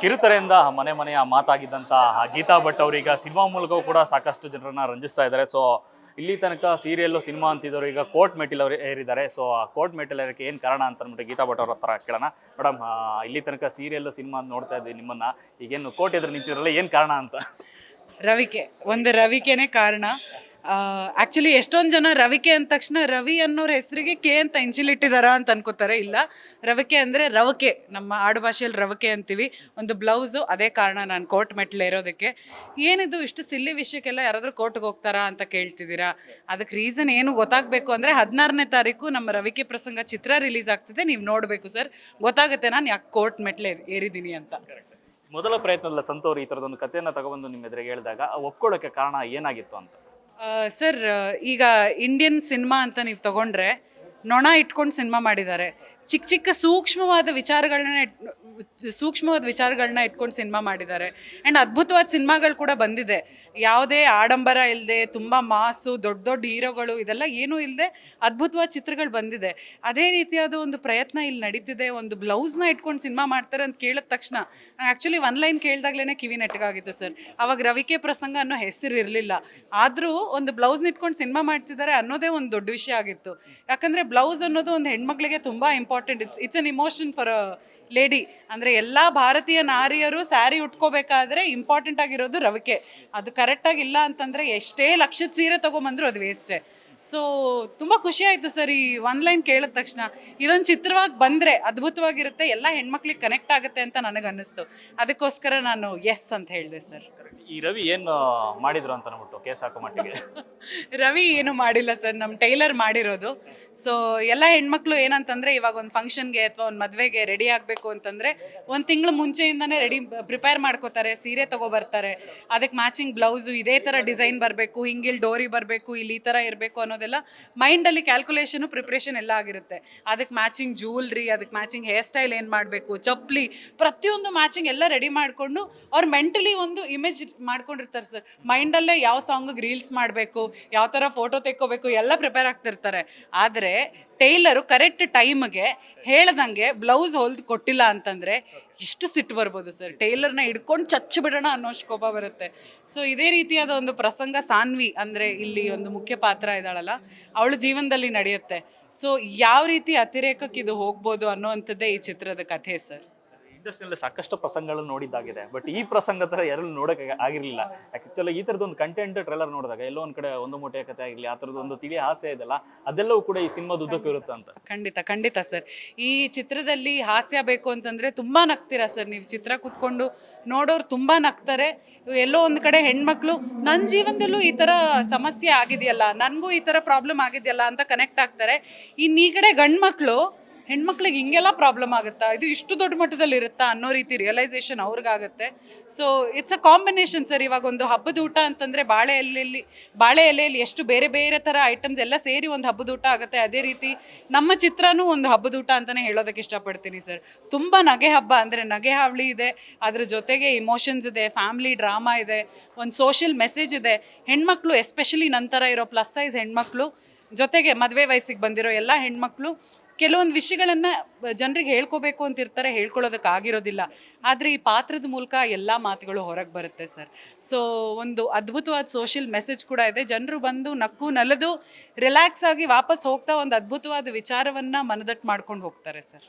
ಕಿರುತೆರೆಯಿಂದ ಮನೆ ಮನೆಯ ಮಾತಾಗಿದ್ದಂಥ ಗೀತಾ ಭಟ್ ಅವರೀಗ ಸಿನಿಮಾ ಮೂಲಕವೂ ಕೂಡ ಸಾಕಷ್ಟು ಜನರನ್ನ ರಂಜಿಸ್ತಾ ಇದ್ದಾರೆ. ಸೊ ಇಲ್ಲಿ ತನಕ ಸೀರಿಯಲ್ಲು ಸಿನಿಮಾ ಅಂತಿದ್ದವರು ಈಗ ಕೋರ್ಟ್ ಮೆಟ್ಟಿಲ್ ಅವರು ಏರಿದ್ದಾರೆ. ಸೊ ಆ ಕೋರ್ಟ್ ಮೆಟ್ಟಿಲ್ ಏರಕ್ಕೆ ಏನು ಕಾರಣ ಅಂತ ಅಂದ್ಬಿಟ್ಟು ಗೀತಾ ಭಟ್ ಅವ್ರ ಹತ್ರ ಕೇಳೋಣ. ಮೇಡಮ್, ಇಲ್ಲಿ ತನಕ ಸೀರಿಯಲ್ಲು ಸಿನಿಮಾ ನೋಡ್ತಾ ಇದ್ವಿ ನಿಮ್ಮನ್ನ, ಈಗೇನು ಕೋರ್ಟ್ ಎದುರು ನಿಂತಿದ್ರಲ್ಲ, ಏನು ಕಾರಣ ಅಂತ? ರವಿಕೆನೇ ಕಾರಣ. ಆ್ಯಕ್ಚುಲಿ ಎಷ್ಟೊಂದು ಜನ ರವಿಕೆ ಅಂದ ತಕ್ಷಣ ರವಿ ಅನ್ನೋರ ಹೆಸರಿಗೆ ಕೆ ಅಂತ ಇಂಚಿಲಿಟ್ಟಿದಾರ ಅಂತ ಅನ್ಕೋತಾರೆ. ಇಲ್ಲ, ರವಿಕೆ ಅಂದರೆ ರವಕೆ, ನಮ್ಮ ಆಡು ಭಾಷೆಯಲ್ಲಿ ರವಕೆ ಅಂತೀವಿ. ಒಂದು ಬ್ಲೌಸು, ಅದೇ ಕಾರಣ ನಾನು ಕೋರ್ಟ್ ಮೆಟ್ಲು ಇರೋದಕ್ಕೆ. ಏನಿದು ಇಷ್ಟು ಸಿಲ್ಲಿ ವಿಷಯಕ್ಕೆಲ್ಲ ಯಾರಾದರೂ ಕೋರ್ಟ್ಗೆ ಹೋಗ್ತಾರಾ ಅಂತ ಕೇಳ್ತಿದ್ದೀರಾ? ಅದಕ್ಕೆ ರೀಸನ್ ಏನು ಗೊತ್ತಾಗಬೇಕು ಅಂದರೆ 16ನೇ ತಾರೀಕು ನಮ್ಮ ರವಿಕೆ ಪ್ರಸಂಗ ಚಿತ್ರ ರಿಲೀಸ್ ಆಗ್ತಿದೆ. ನೀವು ನೋಡಬೇಕು ಸರ್, ಗೊತ್ತಾಗುತ್ತೆ ನಾನು ಯಾಕೆ ಕೋರ್ಟ್ ಮೆಟ್ಲೆ ಏರಿದ್ದೀನಿ ಅಂತ. ಮೊದಲ ಪ್ರಯತ್ನದಲ್ಲಿ ಸಂತೋರು ಈ ಥರದೊಂದು ಕಥೆಯನ್ನು ತಗೊಬಂದು ನಿಮ್ಮ ಎದುರಿಗೆ ಹೇಳಿದಾಗ ಒಪ್ಕೊಳ್ಳೋಕ್ಕೆ ಕಾರಣ ಏನಾಗಿತ್ತು ಅಂತ? ಸರ್, ಈಗ ಇಂಡಿಯನ್ ಸಿನಿಮಾ ಅಂತ ನೀವು ತಗೊಂಡ್ರೆ ನೊಣ ಇಟ್ಕೊಂಡು ಸಿನಿಮಾ ಮಾಡಿದ್ದಾರೆ. ಚಿಕ್ಕ ಚಿಕ್ಕ ಸೂಕ್ಷ್ಮವಾದ ವಿಚಾರಗಳನ್ನ ಇಟ್ಕೊಂಡು ಸಿನಿಮಾ ಮಾಡಿದ್ದಾರೆ. ಆ್ಯಂಡ್ ಅದ್ಭುತವಾದ ಸಿನಿಮಾಗಳು ಕೂಡ ಬಂದಿದೆ. ಯಾವುದೇ ಆಡಂಬರ ಇಲ್ಲದೆ, ತುಂಬ ಮಾಸು, ದೊಡ್ಡ ದೊಡ್ಡ ಹೀರೋಗಳು, ಇದೆಲ್ಲ ಏನೂ ಇಲ್ಲದೆ ಅದ್ಭುತವಾದ ಚಿತ್ರಗಳು ಬಂದಿದೆ. ಅದೇ ರೀತಿಯಾದ ಒಂದು ಪ್ರಯತ್ನ ಇಲ್ಲಿ ನಡೀತಿದೆ. ಒಂದು ಬ್ಲೌಸ್ನ ಇಟ್ಕೊಂಡು ಸಿನಿಮಾ ಮಾಡ್ತಾರೆ ಅಂತ ಕೇಳಿದ ತಕ್ಷಣ ಆ್ಯಕ್ಚುಲಿ ಒನ್ ಲೈನ್ ಕೇಳಿದಾಗ್ಲೇ ಕಿವಿ ನೆಟ್ಟಗಾಗಿತ್ತು ಸರ್. ಅವಾಗ ರವಿಕೆ ಪ್ರಸಂಗ ಅನ್ನೋ ಹೆಸರು ಇರಲಿಲ್ಲ. ಆದರೂ ಒಂದು ಬ್ಲೌಸ್ನ ಇಟ್ಕೊಂಡು ಸಿನಿಮಾ ಮಾಡ್ತಿದ್ದಾರೆ ಅನ್ನೋದೇ ಒಂದು ದೊಡ್ಡ ವಿಷಯ ಆಗಿತ್ತು. ಯಾಕಂದರೆ ಬ್ಲೌಸ್ ಅನ್ನೋದು ಒಂದು ಹೆಣ್ಮಕ್ಳಿಗೆ ತುಂಬ important. It's an emotion for a lady. ಅಂದರೆ ಎಲ್ಲ ಭಾರತೀಯ ನಾರಿಯರು ಸ್ಯಾರಿ ಉಟ್ಕೋಬೇಕಾದ್ರೆ ಇಂಪಾರ್ಟೆಂಟ್ ಆಗಿರೋದು ರವಿಕೆ. ಅದು ಕರೆಕ್ಟಾಗಿಲ್ಲ ಅಂತಂದರೆ ಎಷ್ಟೇ ಲಕ್ಷದ ಸೀರೆ ತೊಗೊಂಬಂದ್ರು ಅದು ವೇಸ್ಟೇ. ಸೊ ತುಂಬ ಖುಷಿ ಆಯಿತು ಸರ್ ಈ ಒನ್ ಲೈನ್ ಕೇಳಿದ ತಕ್ಷಣ. ಇದೊಂದು ಚಿತ್ರವಾಗಿ ಬಂದರೆ ಅದ್ಭುತವಾಗಿರುತ್ತೆ, ಎಲ್ಲ ಹೆಣ್ಮಕ್ಳಿಗೆ ಕನೆಕ್ಟ್ ಆಗುತ್ತೆ ಅಂತ ನನಗೆ ಅನ್ನಿಸ್ತು. ಅದಕ್ಕೋಸ್ಕರ ನಾನು ಎಸ್ ಅಂತ ಹೇಳಿದೆ ಸರ್. ಈ ರವಿ ಏನು ಮಾಡಿದ್ರು ಅಂತ ಅಂದ್ಬಿಟ್ಟು ಕೇಸ್ ಹಾಕೋ ಮಟ್ಟಿಗೆ? ರವಿ ಏನು ಮಾಡಿಲ್ಲ ಸರ್, ನಮ್ಮ ಟೈಲರ್ ಮಾಡಿರೋದು. ಸೊ ಎಲ್ಲ ಹೆಣ್ಮಕ್ಳು ಏನಂತಂದರೆ ಇವಾಗ ಒಂದು ಫಂಕ್ಷನ್ಗೆ ಅಥವಾ ಒಂದು ಮದುವೆಗೆ ರೆಡಿ ಆಗಬೇಕು ಅಂತಂದರೆ ಒಂದು ತಿಂಗಳು ಮುಂಚೆಯಿಂದನೇ ಪ್ರಿಪೇರ್ ಮಾಡ್ಕೋತಾರೆ. ಸೀರೆ ತೊಗೊಬರ್ತಾರೆ, ಅದಕ್ಕೆ ಮ್ಯಾಚಿಂಗ್ ಬ್ಲೌಸು, ಇದೇ ಥರ ಡಿಸೈನ್ ಬರಬೇಕು, ಹಿಂಗಿಲ್ಲಿ ಡೋರಿ ಬರಬೇಕು, ಇಲ್ಲಿ ಈ ಥರ ಇರಬೇಕು ಅನ್ನೋದೆಲ್ಲ ಮೈಂಡಲ್ಲಿ ಕ್ಯಾಲ್ಕುಲೇಷನು, ಪ್ರಿಪ್ರೇಷನ್ ಎಲ್ಲ ಆಗಿರುತ್ತೆ. ಅದಕ್ಕೆ ಮ್ಯಾಚಿಂಗ್ ಜ್ಯೂಲ್ರಿ, ಅದಕ್ಕೆ ಮ್ಯಾಚಿಂಗ್ ಹೇರ್ ಸ್ಟೈಲ್ ಏನು ಮಾಡಬೇಕು, ಚಪ್ಪಲಿ, ಪ್ರತಿಯೊಂದು ಮ್ಯಾಚಿಂಗ್ ಎಲ್ಲ ರೆಡಿ ಮಾಡಿಕೊಂಡು ಅವ್ರು ಮೆಂಟಲಿ ಒಂದು ಇಮೇಜ್ ಮಾಡ್ಕೊಂಡಿರ್ತಾರೆ ಸರ್. ಮೈಂಡಲ್ಲೇ ಯಾವ ಸಾಂಗಿಗೆ ರೀಲ್ಸ್ ಮಾಡಬೇಕು, ಯಾವ ಥರ ಫೋಟೋ ತೆಕ್ಕೋಬೇಕು ಎಲ್ಲ ಪ್ರಿಪೇರ್ ಆಗ್ತಿರ್ತಾರೆ. ಆದರೆ ಟೈಲರು ಕರೆಕ್ಟ್ ಟೈಮ್ಗೆ ಹೇಳ್ದಂಗೆ ಬ್ಲೌಸ್ ಹೊಲ್ದು ಕೊಟ್ಟಿಲ್ಲ ಅಂತಂದರೆ ಎಷ್ಟು ಸಿಟ್ಟು ಬರ್ಬೋದು ಸರ್. ಟೈಲರ್ನ ಹಿಡ್ಕೊಂಡು ಚಚ್ಚಿ ಬಿಡೋಣ ಅನ್ನೋಷ್ಟು ಕೋಪ ಬರುತ್ತೆ. ಸೊ ಇದೇ ರೀತಿಯಾದ ಒಂದು ಪ್ರಸಂಗ ಸಾನ್ವಿ ಅಂದರೆ ಇಲ್ಲಿ ಒಂದು ಮುಖ್ಯ ಪಾತ್ರ ಇದ್ದಾಳಲ್ಲ, ಅವಳ ಜೀವನದಲ್ಲಿ ನಡೆಯುತ್ತೆ. ಸೊ ಯಾವ ರೀತಿ ಅತಿರೇಕಕ್ಕೆ ಇದು ಹೋಗ್ಬೋದು ಅನ್ನೋವಂಥದ್ದೇ ಈ ಚಿತ್ರದ ಕಥೆ ಸರ್. ಇಂಡಸ್ಟ್ರಿಯಲ್ಲಿ ಸಾಕಷ್ಟು ಪ್ರಸಂಗಗಳನ್ನು ನೋಡಿದ್ದಾಗಿದೆ, ಬಟ್ ಈ ಪ್ರಸಂಗ ಥರ ಯಾರು ನೋಡೋಕೆ ಆಗಿರಲಿಲ್ಲ. ಆ್ಯಕ್ಚುಲಿ ಈ ಥರದೊಂದು ಕಂಟೆಂಟ್ ಟ್ರೈಲರ್ ನೋಡಿದಾಗ ಎಲ್ಲೋ ಒಂದು ಕಡೆ ಒಂದು ಮೂಟೆ ಕಥೆ ಆಗಿರಲಿ, ಆ ಥರದ್ದು ಒಂದು ತಿಳಿ ಹಾಸ್ಯ ಇದೆಲ್ಲ, ಅದೆಲ್ಲವೂ ಕೂಡ ಈ ಸಿನಿಮಾದ ಉದ್ದಕ್ಕೂ ಇರುತ್ತೆ ಅಂತ. ಖಂಡಿತ ಸರ್. ಈ ಚಿತ್ರದಲ್ಲಿ ಹಾಸ್ಯ ಬೇಕು ಅಂತಂದರೆ ತುಂಬ ನಗ್ತೀರಾ ಸರ್. ನೀವು ಚಿತ್ರ ಕೂತ್ಕೊಂಡು ನೋಡೋರು ತುಂಬ ನಗ್ತಾರೆ. ಎಲ್ಲೋ ಒಂದು ಕಡೆ ಹೆಣ್ಮಕ್ಳು ನನ್ನ ಜೀವನದಲ್ಲೂ ಈ ಥರ ಸಮಸ್ಯೆ ಆಗಿದೆಯಲ್ಲ, ನನಗೂ ಈ ಥರ ಪ್ರಾಬ್ಲಮ್ ಆಗಿದೆಯಲ್ಲ ಅಂತ ಕನೆಕ್ಟ್ ಆಗ್ತಾರೆ. ಇನ್ನು ಈ ಕಡೆ ಗಂಡ್ಮಕ್ಳು ಹೆಣ್ಮಕ್ಳಿಗೆ ಹಿಂಗೆಲ್ಲ ಪ್ರಾಬ್ಲಮ್ ಆಗುತ್ತಾ, ಇದು ಇಷ್ಟು ದೊಡ್ಡ ಮಟ್ಟದಲ್ಲಿ ಇರುತ್ತಾ ಅನ್ನೋ ರೀತಿ ರಿಯಲೈಸೇಷನ್ ಅವ್ರಿಗಾಗುತ್ತೆ. So it's a combination sir. ಇವಾಗ ಒಂದು ಹಬ್ಬದ ಊಟ ಅಂತಂದರೆ ಬಾಳೆ ಎಲೆಯಲ್ಲಿ ಎಷ್ಟು ಬೇರೆ ಬೇರೆ ಥರ ಐಟಮ್ಸ್ ಎಲ್ಲ ಸೇರಿ ಒಂದು ಹಬ್ಬದ ಊಟ ಆಗುತ್ತೆ. ಅದೇ ರೀತಿ ನಮ್ಮ ಚಿತ್ರನೂ ಒಂದು ಹಬ್ಬದ ಊಟ ಅಂತಲೇ ಹೇಳೋದಕ್ಕೆ ಇಷ್ಟಪಡ್ತೀನಿ ಸರ್. ತುಂಬ ನಗೆ ಹಬ್ಬ, ಅಂದರೆ ನಗೆ ಹಾವಳಿ ಇದೆ, ಅದ್ರ ಜೊತೆಗೆ ಇಮೋಷನ್ಸ್ ಇದೆ, ಫ್ಯಾಮಿಲಿ ಡ್ರಾಮಾ ಇದೆ, ಒಂದು ಸೋಷಿಯಲ್ ಮೆಸೇಜ್ ಇದೆ. ಹೆಣ್ಮಕ್ಳು ಎಸ್ಪೆಷಲಿ ನಂತರ ಇರೋ ಪ್ಲಸ್ ಸೈಜ್ ಹೆಣ್ಮಕ್ಳು, ಜೊತೆಗೆ ಮದುವೆ ವಯಸ್ಸಿಗೆ ಬಂದಿರೋ ಎಲ್ಲ ಹೆಣ್ಮಕ್ಳು ಕೆಲವೊಂದು ವಿಷಯಗಳನ್ನು ಜನರಿಗೆ ಹೇಳ್ಕೋಬೇಕು ಅಂತಿರ್ತಾರೆ, ಹೇಳ್ಕೊಳ್ಳೋದಕ್ಕಾಗಿರೋದಿಲ್ಲ. ಆದರೆ ಈ ಪಾತ್ರದ ಮೂಲಕ ಎಲ್ಲ ಮಾತುಗಳು ಹೊರಗೆ ಬರುತ್ತೆ ಸರ್. ಸೊ ಒಂದು ಅದ್ಭುತವಾದ ಸೋಷಿಯಲ್ ಮೆಸೇಜ್ ಕೂಡ ಇದೆ. ಜನರು ಬಂದು ನಕ್ಕು ನಲಿದು ರಿಲ್ಯಾಕ್ಸ್ ಆಗಿ ವಾಪಸ್ ಹೋಗ್ತಾ ಒಂದು ಅದ್ಭುತವಾದ ವಿಚಾರವನ್ನು ಮನದಟ್ಟು ಮಾಡ್ಕೊಂಡು ಹೋಗ್ತಾರೆ ಸರ್.